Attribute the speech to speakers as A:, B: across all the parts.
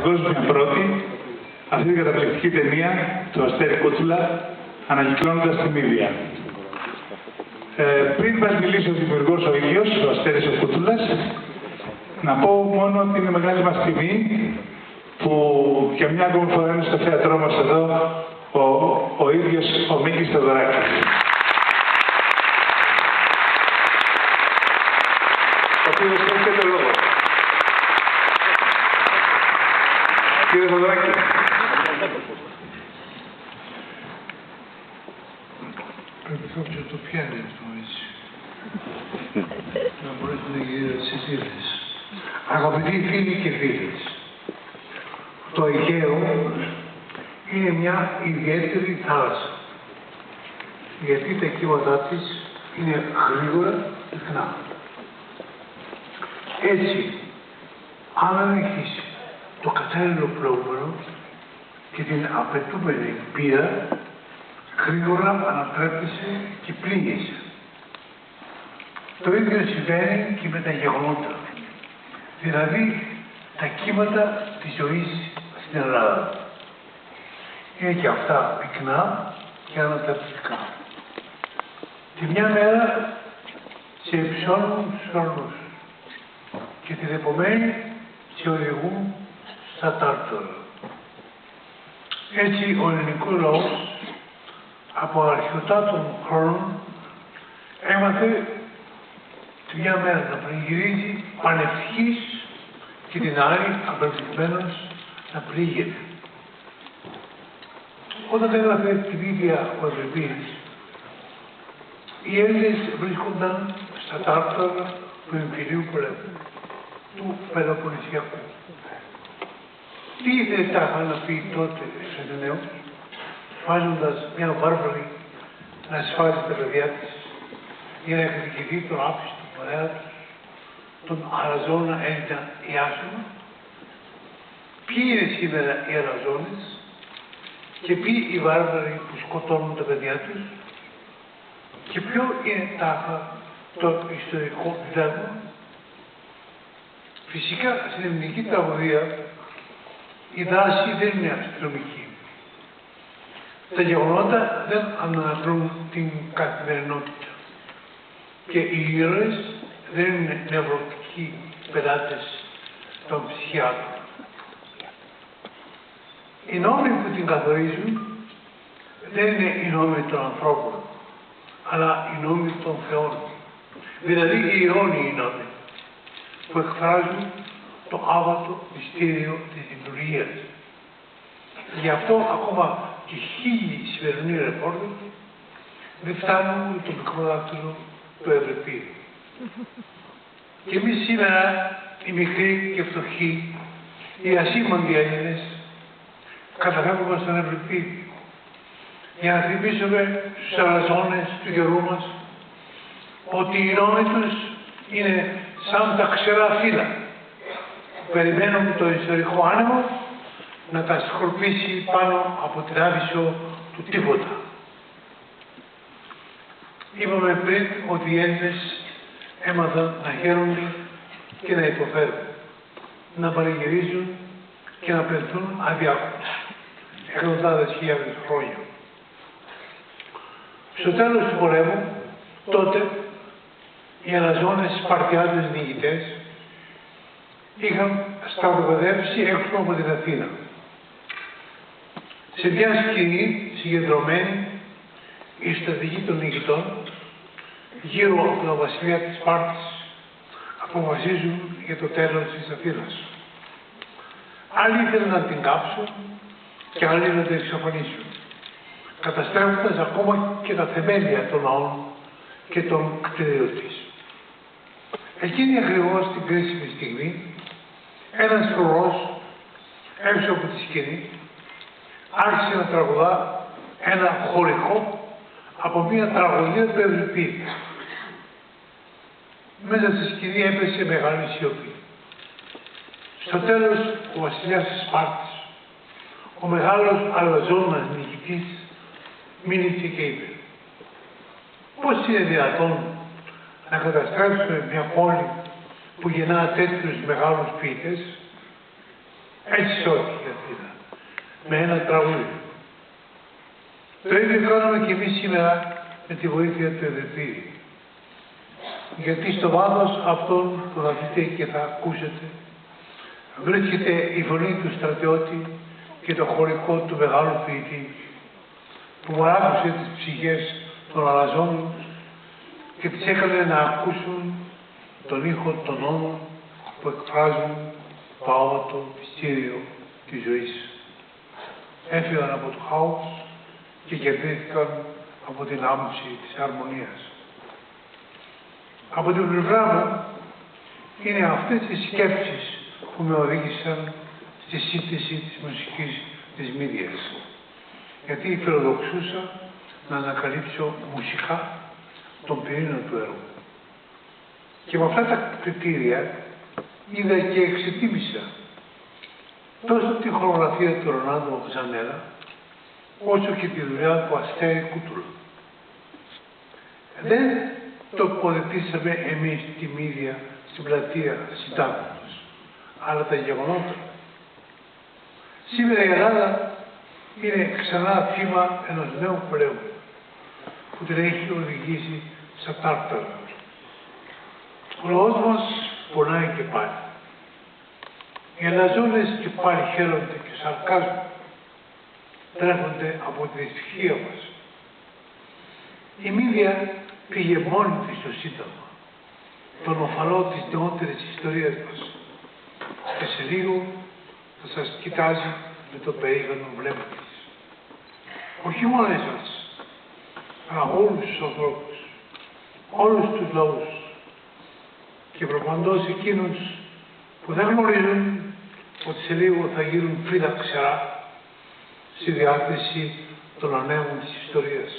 A: παγκόσμια πρώτη αυτή την καταπληκτική ταινία του Αστέρη Κούτσουλα, ανακυκλώνοντας τη Μύδια. Πριν μας μιλήσει ο δημιουργός ο ίδιος, ο Αστέρης ο Κούτσουλας, να πω μόνο ότι είναι μεγάλη μας τιμή που για μια ακόμη φορά είναι στο θέατρό μας εδώ ο ίδιος ο Μίκης Θεοδωράκης. Ο οποίος έχει το λόγο. Κύριε Θεοδωράκη.
B: Πρέπει κάποιος να το πιάνει αυτό έτσι. Να μπορέσει να γίνει τις ιδέες. Αγαπητοί φίλοι και φίλες, το Αιγαίο είναι μια ιδιαίτερη θάλασσα. Γιατί τα κύματά της είναι γρήγορα και συχνά. Έτσι, αν δεν έχεις το κατάλληλο πρόγραμμα και την απαιτούμενη πείρα, γρήγορα ανατρέπεσαι και πλήγεσαι. Το ίδιο συμβαίνει και με τα γεγονότα. Δηλαδή, τα κύματα της ζωής στην Ελλάδα. Είναι και αυτά πυκνά και ανατρεπτικά. Τη μια μέρα σε υψώνουν στους ουρανούς και την επομένη σε οδηγούν στα Τάρταρα. Έτσι, ο ελληνικός λαός από αρχαιοτά των χρόνων έμαθε τη μια μέρα να πανηγυρίζει πανευτυχής και την άλλη απελπισμένος να πλήγεται. Όταν έγραφε την ίδια ο Ευρυπίδης, οι Έλληνες βρίσκονταν στα Τάρταρα του εμφυλίου πολέμου, του Πελοποννησιακού. Τι ήθελε τάχα να πει τότε στους Αθηναίους, βάζοντας μια βάρβαρη να ασφάλισει τα παιδιά της για να εκδικηθεί τον άφηστο μωρέα τους, τον αλαζόνα Έλληνα Ιάσονα. Ποιοι είναι σήμερα οι αλαζόνες και ποιοι οι βάρβαροι που σκοτώνουν τα παιδιά τους και ποιο είναι τάχα το ιστορικό διδάγμα. Φυσικά στην ελληνική τραγωδία η δράση δεν είναι αστυνομική. Τα γεγονότα δεν αναδρούν την καθημερινότητα και οι ήρωες δεν είναι νευρωτικοί πελάτες των ψυχιάτρων. Οι νόμοι που την καθορίζουν δεν είναι οι νόμοι των ανθρώπων, αλλά οι νόμοι των θεών. Δηλαδή οι αιώνιοι νόμοι που εκφράζουν το άβατο μυστήριο της λειτουργίας. Γι' αυτό ακόμα και χίλιοι σημερινοί ρεπόρτερ δεν φτάνουν με το μικρό δάκτυλο του Ευρυπίδη. Και εμείς σήμερα, οι μικροί και φτωχοί, οι ασήμαντοι Έλληνες, καταφεύγουμε στον Ευρυπίδη για να θυμίσουμε στους αλαζόνες του καιρού μας ότι οι νόμοι τους είναι σαν τα ξερά φύλλα που περιμένουν το ιστορικό άνεμο να τα σκορπίσει πάνω από την άβυσσο του τίποτα. Είπαμε πριν ότι οι Έλληνες έμαθαν να χαίρονται και να υποφέρουν, να πανηγυρίζουν και να πενθούν αδιάκοπα εκατοντάδες χιλιάδες χρόνια. Στο τέλος του πολέμου, τότε, οι αλαζόνες Σπαρτιάτες νικητές είχαν στρατοπεδεύσει έξω από την Αθήνα. Σε μια σκηνή συγκεντρωμένη, η στρατηγοί των νικητών, γύρω από τον βασιλιά της Σπάρτης, αποφασίζουν για το τέλος της Αθήνας. Άλλοι ήθελαν να την κάψουν και άλλοι να την εξαφανίσουν, καταστρέφοντας ακόμα και τα θεμέλια των ναών και των κτηρίων της. Εκείνη ακριβώς την κρίσιμη στιγμή, ένας χορός έξω από τη σκηνή άρχισε να τραγουδά ένα χωρικό από μια τραγωδία του Ευρυπίδη. Μέσα στη σκηνή έπεσε μεγάλη σιωπή. Στο τέλος, ο βασιλιάς της Σπάρτης, ο μεγάλος αλαζόνας νικητής, μίλησε και είπε: πώς είναι δυνατόν να καταστρέψουμε μια πόλη που γεννά τέτοιους μεγάλους ποιητές? Έτσι σώθηκε η Αθήνα. Με ένα τραγούδι. Το ίδιο κάνουμε και εμείς σήμερα με τη βοήθεια του Εδρυπίδη. Γιατί στο βάθος αυτών που θα δείτε και θα ακούσετε βρίσκεται η φωνή του στρατιώτη και το χωρικό του μεγάλου ποιητή που παράκουσε τις ψυχές των αλαζόνων και τις έκανε να ακούσουν τον ήχο των όνων που εκφράζουν το άωτο μυστήριο της ζωής. Έφυγαν από το χάος και κερδίθηκαν από την άμμωση της αρμονίας. Από την πλευρά μου είναι αυτές οι σκέψεις που με οδήγησαν στη σύνθεση της μουσικής της Μύδιας. Γιατί φιλοδοξούσα να ανακαλύψω μουσικά τον πυρήνα του έργου. Και με αυτά τα κριτήρια είδα και εξετίμησα τόσο τη χορογραφία του Ρονάλντο Ζανέλα, όσο και τη δουλειά του Αστέρη Κούτουλα. Δεν τοποθετήσαμε εμείς τη Μύδια στην πλατεία Συντάγματος, αλλά τα γεγονότα. Σήμερα η Ελλάδα είναι ξανά θύμα ενός νέου πολέμου που την έχει οδηγήσει στα τάρταρα. Ο λαός μας πονάει και πάλι. Οι αλαζόνες και πάλι χαίρονται και σαρκάζουν. Τρέφονται από τη δυστυχία μας. Η Μύδια πήγε μόνη της στο Σύνταγμα, τον οφαλό της νεότερης ιστορίας μας. Και σε λίγο θα σας κοιτάζει με το περίγανο βλέμμα της. Όχι μόνο εσάς, αλλά όλους τους ανθρώπους, όλους τους λαούς και προπαντός εκείνους που δεν γνωρίζουν ότι σε λίγο θα γίνουν φύλλα ξερά στη διάθεση των ανέμων της ιστορίας,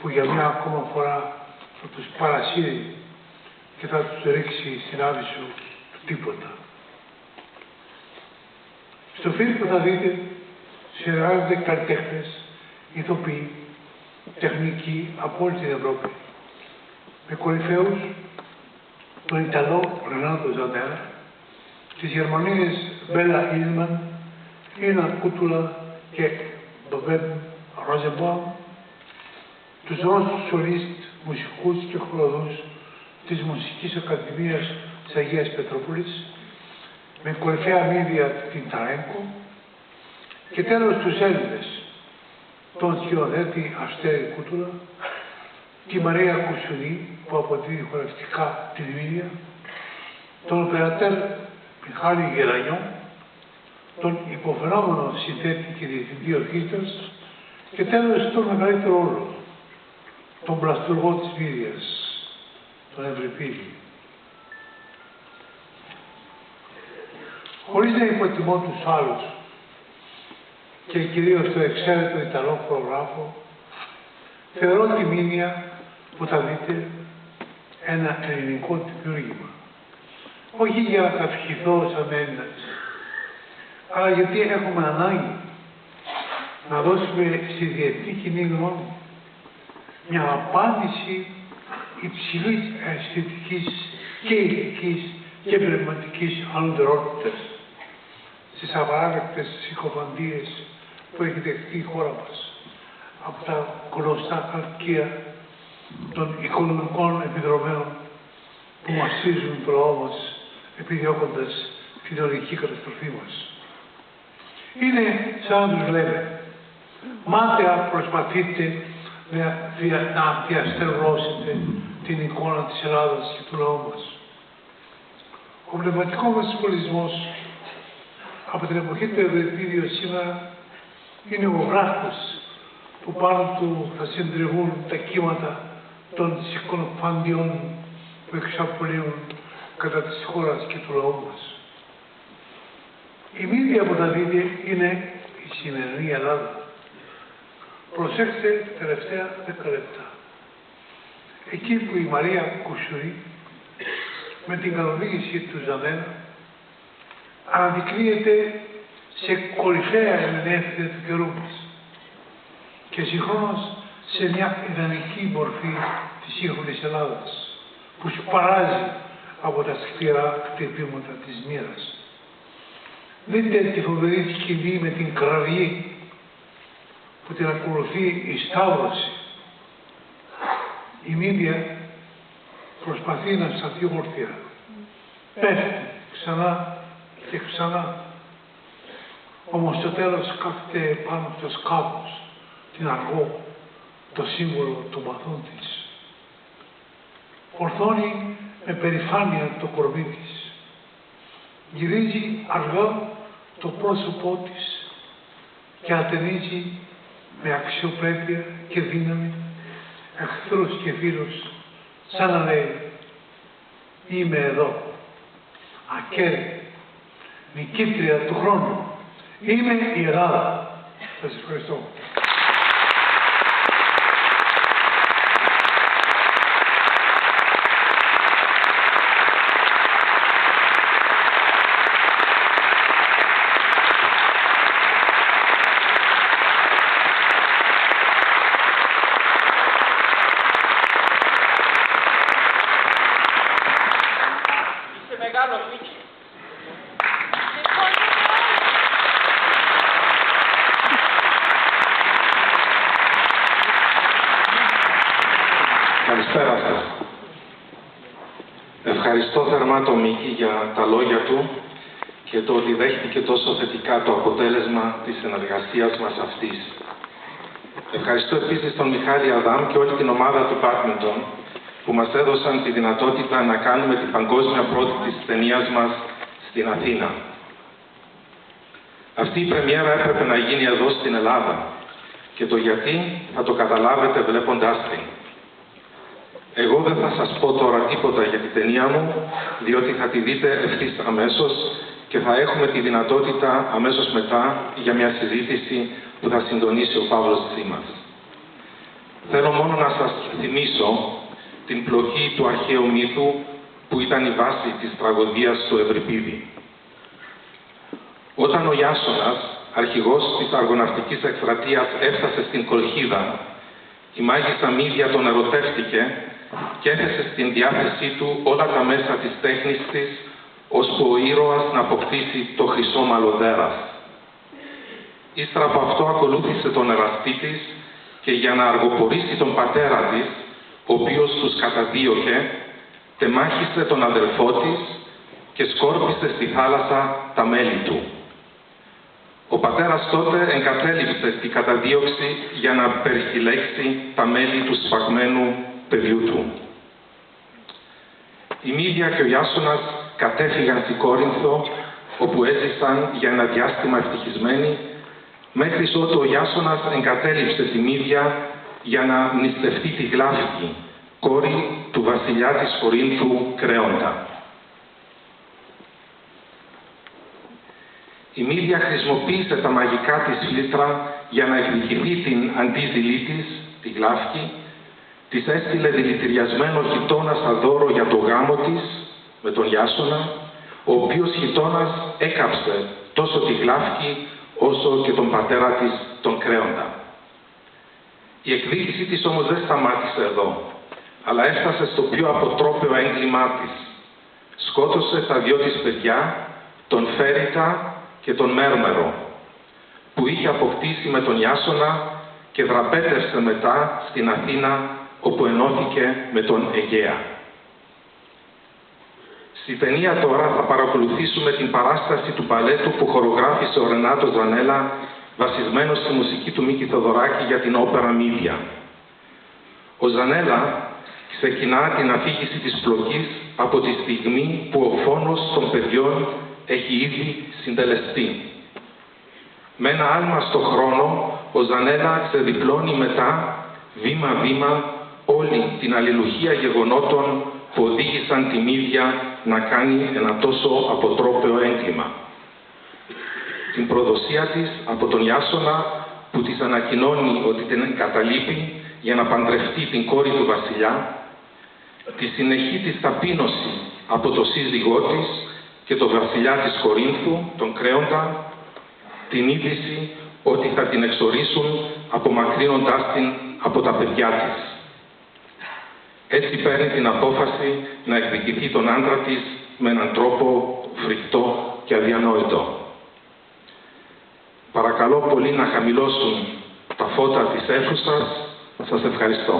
B: που για μια ακόμα φορά θα τους παρασύρει και θα τους ρίξει στην άβυσσο του τίποτα. Στο φιλμ που θα δείτε συνεργάζονται καλλιτέχνες, ηθοποιοί, τεχνικοί από όλη την Ευρώπη. Με κορυφαίους τον Ιταλό Ρενάτο Ζανέλα, τις Γερμανίδες Μπέλα Ήλμαν, Ίνα Κούτουλα και Μποβέμ Ρόζεμπαουμ, τους Ρώσους σολίστ, μουσικούς και χοροδούς της Μουσικής Ακαδημίας της Αγίας Πετρούπολης, με κορυφαία Μύδια την Ταρέγκο και τέλος τους Έλληνες, τον σκηνοθέτη Αστέρη Κούτουλα, τη Μαρία Κουσουνή που αποδίδει χορευτικά την Μύδια, τον οπερατέρ Μιχάλη Γερανιό, τον υποφαινόμενο συνθέτη και διευθυντή ορχήστρας και τέλος τον μεγαλύτερο όλο, τον πλαστουργό της Μύδιας, τον Ευρυπίδη. Χωρίς να υποτιμώ τους άλλους και κυρίως το εξαίρετο Ιταλό χορογράφο, θεωρώ τη Μύδια που θα δείτε ένα ελληνικό δημιούργημα. Όχι για να καυχηθώ σαν Έλληνας, αλλά γιατί έχουμε ανάγκη να δώσουμε στη διεθνή κοινή γνώμη μια απάντηση υψηλής αισθητικής και ηθικής και πνευματικής ανωτερότητας στις απαράδεκτες συκοφαντίες που έχει δεχτεί η χώρα μας από τα γνωστά χαρτιά των οικονομικών επιδρομένων που μαστίζουν το λαό μας επιδιώκοντας την ορική καταστροφή μας. Είναι σαν να τους λέμε, μάταια προσπαθείτε να διαστρεβλώσετε την εικόνα της Ελλάδας και του λαού μας. Ο πνευματικός μας πολιτισμός από την εποχή του Ευρυπίδη σήμερα είναι ο βράχος που πάνω του θα συντριβούν τα κύματα των συκοφαντιών που εξαπολύουν κατά της χώρας και του λαού μας. Η Μύδια που θα δείτε είναι η σημερινή Ελλάδα. Προσέξτε τα τελευταία 10 λεπτά. Εκεί που η Μαρία Κουσουρή με την καθοδήγηση του Ζανέλα αναδεικνύεται σε κορυφαία ερμηνεύτρια του καιρού μας και συγχρόνως σε μια ιδανική μορφή της σύγχρονης Ελλάδας που σπαράζει από τα σκληρά χτυπήματα της μοίρας. Δείτε τη φοβερή σκηνή με την κραυγή που την ακολουθεί η σταύρωση. Η Μύδια προσπαθεί να σταθεί όρθια. Πέφτει ξανά και ξανά. Όμως στο τέλος κάθεται πάνω στο σκάβος, την αργό, το σύμβολο του μαθών της. Ορθώνει με περηφάνεια το κορμί της. Γυρίζει αργά το πρόσωπό της και ατενίζει με αξιοπρέπεια και δύναμη εχθρούς και φίλους, σαν να λέει «Είμαι εδώ, ακέραιη, νικήτρια του χρόνου, είμαι η Ελλάδα». Σας ευχαριστώ.
C: Καλησπέρα σας. Ευχαριστώ θερμά τον Μίκη για τα λόγια του και το ότι δέχτηκε τόσο θετικά το αποτέλεσμα της συνεργασίας μας αυτής. Ευχαριστώ επίσης τον Μιχάλη Αδάμ και όλη την ομάδα του Badminton που μας έδωσαν τη δυνατότητα να κάνουμε την παγκόσμια πρώτη της ταινίας μας στην Αθήνα. Αυτή η πρεμιέρα έπρεπε να γίνει εδώ στην Ελλάδα και το γιατί θα το καταλάβετε βλέποντάς την. Εγώ δεν θα σας πω τώρα τίποτα για την ταινία μου, διότι θα τη δείτε ευθύς αμέσως και θα έχουμε τη δυνατότητα αμέσως μετά για μια συζήτηση που θα συντονίσει ο Παύλος Τσίμας. Θέλω μόνο να σας θυμίσω την πλοκή του αρχαίου μύθου που ήταν η βάση της τραγωδίας του Ευρυπίδη. Όταν ο Ιάσονας, αρχηγός της αργοναυτικής εκστρατείας, έφτασε στην Κολχίδα, η μάγισσα Μύδια τον ερωτεύτηκε και έθεσε στην διάθεσή του όλα τα μέσα της τέχνης της, ώσπου ο ήρωας να αποκτήσει το χρυσό μαλλοδέρας. Ύστερα από αυτό ακολούθησε τον εραστή της και για να αργοπορήσει τον πατέρα της, ο οποίος τους καταδίωκε, τεμάχισε τον αδελφό της και σκόρπισε στη θάλασσα τα μέλη του. Ο πατέρας τότε εγκατέλειψε την καταδίωξη για να περισυλλέξει τα μέλη του σφαγμένου παιδιού του. Η Μύδια και ο Ιάσονας κατέφυγαν στην Κόρινθο, όπου έζησαν για ένα διάστημα ευτυχισμένοι, μέχρι ότου ο Ιάσονας εγκατέλειψε τη Μύδια για να νηστευτεί τη Γλάφκη, κόρη του βασιλιά της Κορίνθου Κρέοντα. Η Μύδια χρησιμοποίησε τα μαγικά της φλήτρα για να εκδικηθεί την αντίζηλή της, τη Γλάφκη, της έστειλε δηλητηριασμένο χιτώνα σαν δώρο για το γάμο της με τον Ιάσονα, ο οποίος χιτώνας έκαψε τόσο τη Γλάφκη όσο και τον πατέρα της, τον Κρέοντα. Η εκδίκηση της όμως δεν σταμάτησε εδώ, αλλά έφτασε στο πιο αποτρόπαιο έγκλημά της. Σκότωσε τα δυο της παιδιά, τον Φέριτα και τον Μέρμερο, που είχε αποκτήσει με τον Ιάσονα και δραπέτευσε μετά στην Αθήνα, όπου ενώθηκε με τον Αιγαία. Στη ταινία τώρα θα παρακολουθήσουμε την παράσταση του μπαλέτου που χορογράφησε ο Ρενάτο Ζανέλα, βασισμένος στη μουσική του Μίκη Θοδωράκη για την όπερα Μύδια. Ο Ζανέλα ξεκινά την αφήγηση της πλοκής από τη στιγμή που ο φόνος των παιδιών έχει ήδη συντελεστεί. Με ένα άλμα στο χρόνο, ο Ζανέλα ξεδιπλώνει μετά, βήμα-βήμα, όλη την αλληλουχία γεγονότων που οδήγησαν τη Μύδια να κάνει ένα τόσο αποτρόπαιο έγκλημα. Την προδοσία της από τον Ιάσονα που της ανακοινώνει ότι την εγκαταλείπει για να παντρευτεί την κόρη του βασιλιά, τη συνεχή της ταπείνωση από το σύζυγό της και τον βασιλιά της Κορίνθου, τον Κρέοντα, την είδηση ότι θα την εξορίσουν απομακρύνοντάς την από τα παιδιά της. Έτσι παίρνει την απόφαση να εκδικηθεί τον άντρα της με έναν τρόπο φρικτό και αδιανόητο. παρακαλώ πολύ να χαμηλώσουν τα φώτα της αίθουσας. Σας ευχαριστώ.